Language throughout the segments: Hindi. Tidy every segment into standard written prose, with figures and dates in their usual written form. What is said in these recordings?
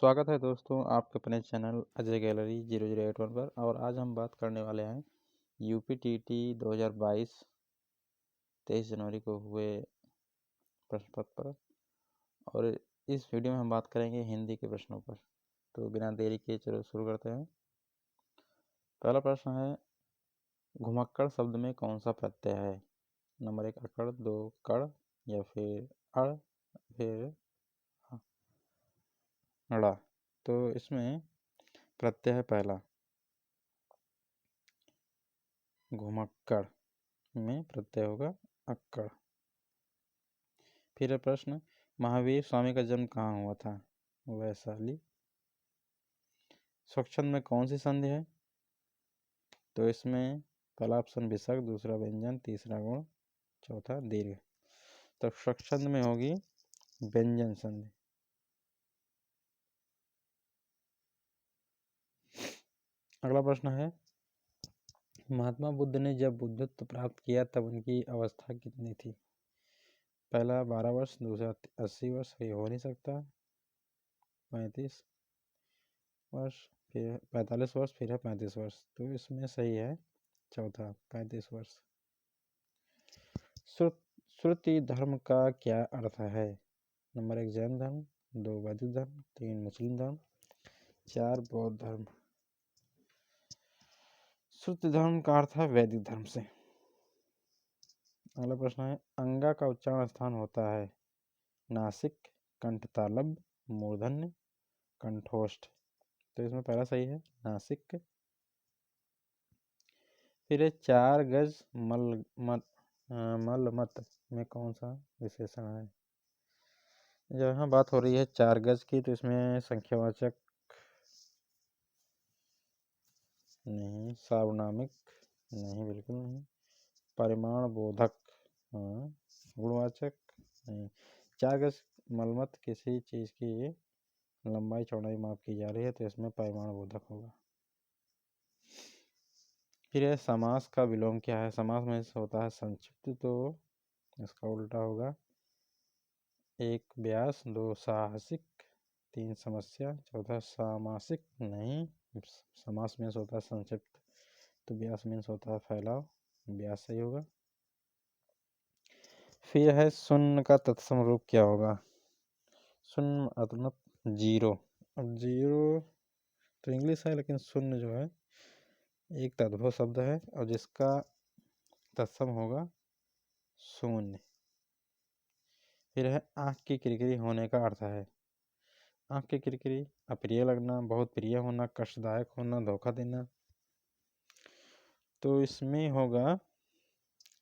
स्वागत है दोस्तों आपके अपने चैनल अजय गैलरी 0081 पर। और आज हम बात करने वाले हैं यूपीटीटी 2022 23 जनवरी को हुए प्रश्न पत्र पर। और इस वीडियो में हम बात करेंगे हिंदी के प्रश्नों पर। तो बिना देरी के चलो शुरू करते हैं। पहला प्रश्न है, घुमक्कड़ शब्द में कौन सा प्रत्यय है? नंबर 1 अकड़, 2 कड़ या फिर अड़, फिर अड़ा। तो इसमें प्रत्यय है पहला घुमक्कड़, में प्रत्यय होगा अक्कड़। फिर प्रश्न, महावीर स्वामी का जन्म कहाँ हुआ था? वैशाली। स्वच्छंद में कौन सी संधि है? तो इसमें पहला ऑप्शन विसर्ग, दूसरा व्यंजन, तीसरा गुण, चौथा दीर्घ। तो स्वच्छंद में होगी व्यंजन संधि। अगला प्रश्न है, महात्मा बुद्ध ने जब बुद्धत्व प्राप्त किया तब उनकी अवस्था कितनी थी? पहला 12 वर्ष, दूसरा 80 वर्ष, ये हो नहीं सकता, 35 वर्ष, फिर 45 वर्ष, फिर है 35 वर्ष। तो इसमें सही है चौथा 35 वर्ष। श्रुति धर्म का क्या अर्थ है? नंबर 1 जैन धर्म, 2 वैदिक धर्म, 3 मुस्लिम धर्म, 4 बौद्ध धर्म। श्रुति धर्म का अर्थ है वैदिक धर्म से। अगला प्रश्न है, अंगा का उच्चारण स्थान होता है नासिक, कंठतालब, मूर्धन्य, कंठोष्ठ। तो इसमें पहला सही है नासिक। फिर 4 गज मलमत में कौन सा विशेषण है? जब यहाँ बात हो रही है 4 गज की, तो इसमें संख्यावाचक नहीं, सार्वनामिक नहीं, बिल्कुल नहीं, परिमाण बोधक हाँ, गुणवाचक नहीं। 4 गज मलमत किसी चीज की लंबाई चौड़ाई माप की जा रही है, तो इसमें परिमाण बोधक होगा। फिर समास का विलोम क्या है? समास में होता है संक्षिप्त, तो इसका उल्टा होगा 1 व्यास, 2 साहसिक, 3 समस्या, चौथा सामासिक नहीं, समास में होता है संक्षिप्त, तो व्यास मीन्स होता है फैलाव, व्यास सही होगा। फिर है शून्य का तत्सम रूप क्या होगा? शून्य अर्थात जीरो। अब जीरो तो इंग्लिश है, लेकिन शून्य जो है एक तद्भव शब्द है और जिसका तत्सम होगा शून्य। फिर है आँख की किरकिरी होने का अर्थ है। आँख की किरकिरी अप्रिय लगना, बहुत प्रिय होना, कष्टदायक होना, धोखा देना। तो इसमें होगा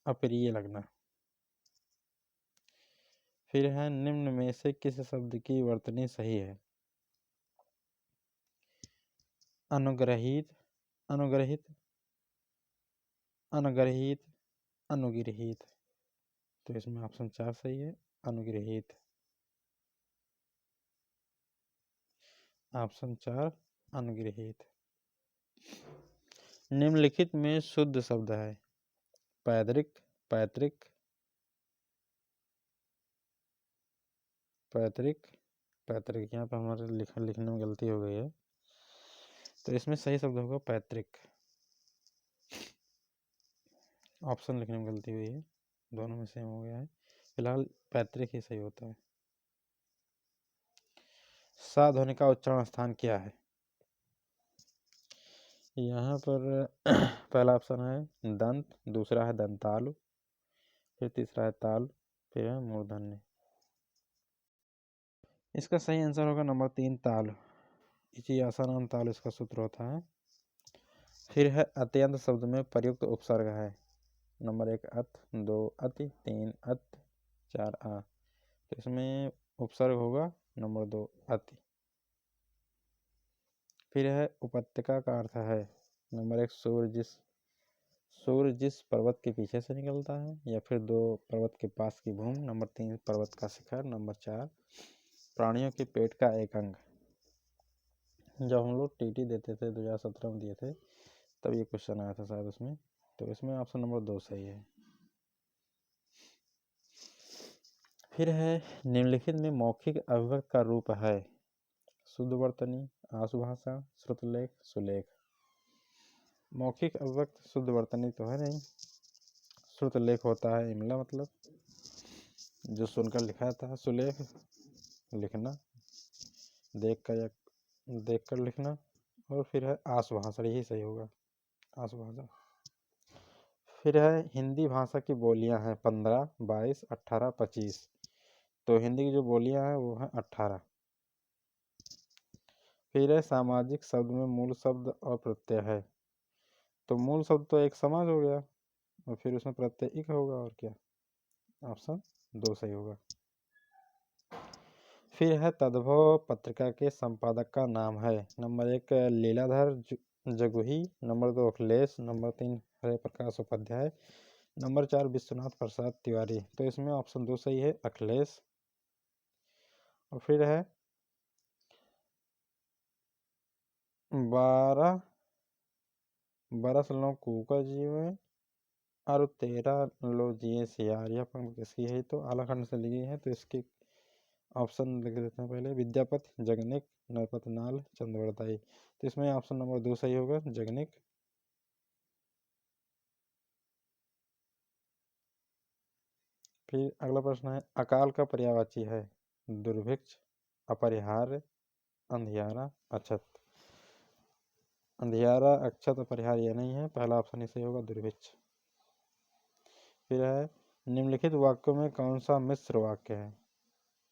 अप्रिय लगना। फिर है निम्न में से किस शब्द की वर्तनी सही है? अनुग्रहित, अनुग्रहित, अनग्रहित, अनुगृहित। तो इसमें ऑप्शन 4 सही है अनुगृहित। ऑप्शन 4 अनुगृहित। निम्नलिखित में शुद्ध शब्द है पैतृक, पैतृक, पैतृक, पैतृक। यहाँ पर हमारे लिखने में गलती हो गई है, तो इसमें सही शब्द होगा पैतृक। ऑप्शन लिखने में गलती हुई है, दोनों में सेम हो गया है, फिलहाल पैतृक ही सही होता है। सा ध्वनि का उच्चारण स्थान क्या है? यहाँ पर पहला ऑप्शन है दंत, दूसरा है दंतालु, फिर तीसरा है ताल, फिर है मूर्धन्य। इसका सही आंसर होगा नंबर 3 ताल। इसी आसानाम ताल इसका सूत्र होता है। फिर है अत्यंत शब्द में प्रयुक्त उपसर्ग है। नंबर 1 अत, 2 अति, 3 अत, 4 आ। तो इसमें उपसर्ग होगा नंबर 2 अति। फिर है उपत्यका का अर्थ है नंबर 1 सूर्य जिस पर्वत के पीछे से निकलता है, या फिर 2 पर्वत के पास की भूमि, नंबर 3 पर्वत का शिखर, नंबर 4 प्राणियों के पेट का एक अंग। जब हम लोग टीटी देते थे 2017 में दिए थे, तब ये क्वेश्चन आया था शायद उसमें। तो इसमें ऑप्शन नंबर 2 सही है। फिर है निम्नलिखित में मौखिक अभिव्यक्ति का रूप है शुद्धवर्तनी, आशुभाषा, श्रुतलेख, सुलेख। मौखिक अभिव्यक्त शुद्धवर्तनी तो है नहीं। श्रुतलेख होता है इमला, मतलब जो सुनकर लिखा था। सुलेख लिखना, देख कर लिखना। और फिर है आशुभाषा, यही सही होगा, आशुभाषा। फिर है हिंदी भाषा की बोलियां हैं 15, 22, 18, 25। तो हिंदी की जो बोलियां हैं वो हैं 18। फिर है सामाजिक शब्द में मूल शब्द और प्रत्यय है। तो मूल शब्द तो एक समाज हो गया, और फिर उसमें प्रत्यय इक होगा, और क्या, ऑप्शन 2 सही होगा। फिर है तद्भव पत्रिका के संपादक का नाम है। Number 1 Leeladhar Jaguhi, number 2 Akhilesh, number 3 Hare Prakash Upadhyay, number 4 Vishwanath Prasad Tiwari. तो इसमें ऑप्शन 2 सही है, अखिलेश। और फिर है 12 बरस लो कुकर जीवे और 13 लो जिए सियार। यह पंक्ति किसकी है? तो आलाखंड से ली गई है। तो इसके ऑप्शन लिख देते हैं पहले। विद्यापति, जगनिक, नरपतनाल, चंद्रवरदाई। तो इसमें ऑप्शन नंबर 2 सही होगा, जगनिक। फिर अगला प्रश्न है अकाल का पर्यायवाची है। दुर्भिक्ष, अपरिहार्य, अंधियारा, अछत। अंधियारा, अक्षत, अपरिहार्य यह नहीं है, पहला ऑप्शन ही सही होगा, दुर्भिक्ष। फिर है निम्नलिखित वाक्यों में कौन सा मिश्र वाक्य है?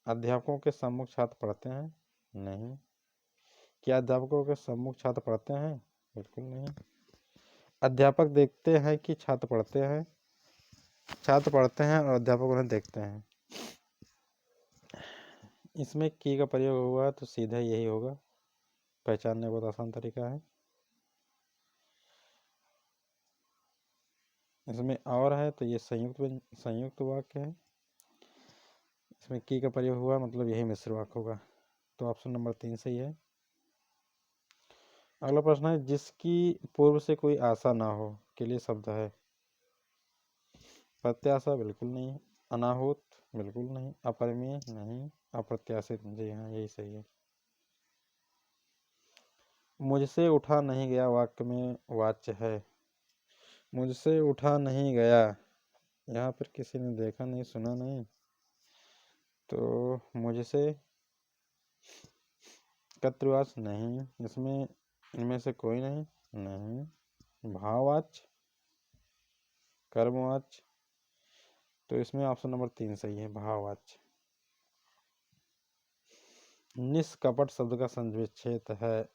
अध्यापकों के सम्मुख छात्र पढ़ते हैं? नहीं। क्या अध्यापकों के सम्मुख छात्र पढ़ते हैं? बिल्कुल नहीं। अध्यापक देखते हैं कि छात्र पढ़ते हैं? छात्र पढ़ते हैं और अध्यापक उन्हें देखते हैं। इसमें की का प्रयोग हुआ तो सीधा यही होगा, पहचानने बहुत आसान तरीका है। इसमें और है तो ये संयुक्त वाक्य है। इसमें की का प्रयोग हुआ मतलब यही मिश्र वाक्य होगा। तो ऑप्शन नंबर 3 सही है। अगला प्रश्न है जिसकी पूर्व से कोई आशा ना हो के लिए शब्द है। प्रत्याशा बिल्कुल नहीं, अनाहूत बिल्कुल नहीं, अपरिमेय नहीं, अप्रत्याशित, जी हाँ यही सही है। मुझसे उठा नहीं गया वाक्य में वाच्य है। मुझसे उठा नहीं गया, यहाँ पर किसी ने देखा नहीं, सुना नहीं, तो मुझसे कर्तृवाच्य नहीं, इसमें इनमें से कोई नहीं। नहीं। भाववाच्य, कर्मवाच्य, तो इसमें ऑप्शन नंबर 3 सही है, भाववाच्य। निष्कपट शब्द का संविच्छेद है।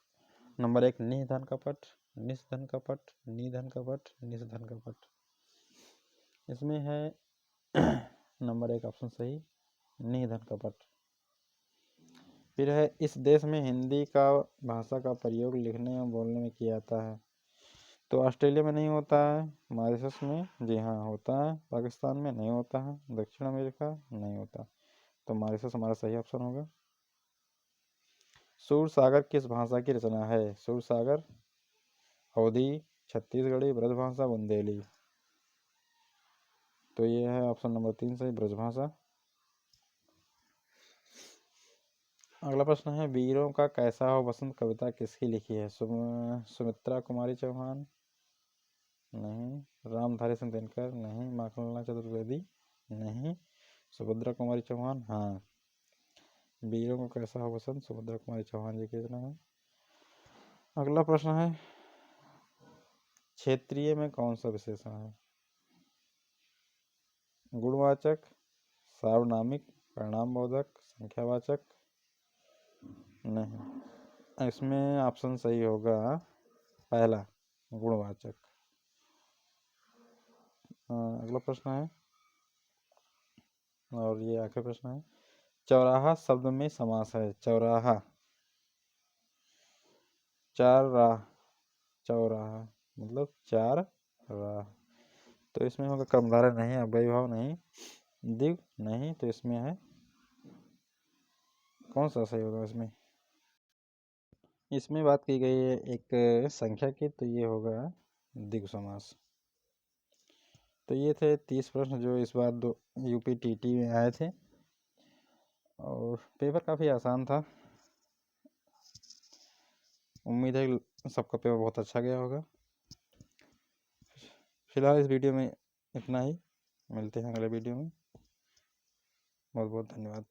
नंबर 1 निधन कपट, निधन कपट, निधन कपट, निधन कपट। इसमें है नंबर 1 ऑप्शन सही, निधन कपट। फिर है इस देश में हिंदी का भाषा का प्रयोग लिखने और बोलने में किया जाता है। तो ऑस्ट्रेलिया में नहीं होता है, मॉरिशस में जी हाँ होता है, पाकिस्तान में नहीं होता है, दक्षिण अमेरिका नहीं होता। तो मॉरिशस हमारा सही ऑप्शन होगा। सूरसागर किस भाषा की रचना है? सूरसागर अवधी, छत्तीसगढ़ी, ब्रजभाषा, बुंदेली। तो ये है ऑप्शन नंबर 3 सही, ब्रजभाषा। अगला प्रश्न है वीरों का कैसा हो बसंत कविता किसकी लिखी है? सुमित्रा कुमारी चौहान नहीं, रामधारी सिंह दिनकर नहीं, माखनलाल चतुर्वेदी नहीं, सुभद्रा कुमारी चौहान हाँ। वीरों का कैसा हो बसंत सुभद्रा कुमारी चौहान जी की रचना है। अगला प्रश्न है क्षेत्रीय में कौन सा विशेषण है? गुणवाचक, सार्वनामिक, परिणामबोधक, संख्यावाचक नहीं। इसमें ऑप्शन सही होगा पहला, गुणवाचक। अगला प्रश्न है और ये आखिरी प्रश्न है चौराहा शब्द में समास है। चौराहा, चार राह, चौराहा मतलब चार राह। तो इसमें होगा कर्मधारय नहीं, अव्ययीभाव नहीं, दिग नहीं। तो इसमें है कौन सा सही होगा? इसमें बात की गई है एक संख्या की, तो ये होगा दिग समास। तो ये थे 30 प्रश्न जो इस बार UPTT में आए थे, और पेपर काफ़ी आसान था। उम्मीद है कि सबका पेपर बहुत अच्छा गया होगा। फिलहाल इस वीडियो में इतना ही, मिलते हैं अगले वीडियो में। बहुत बहुत धन्यवाद।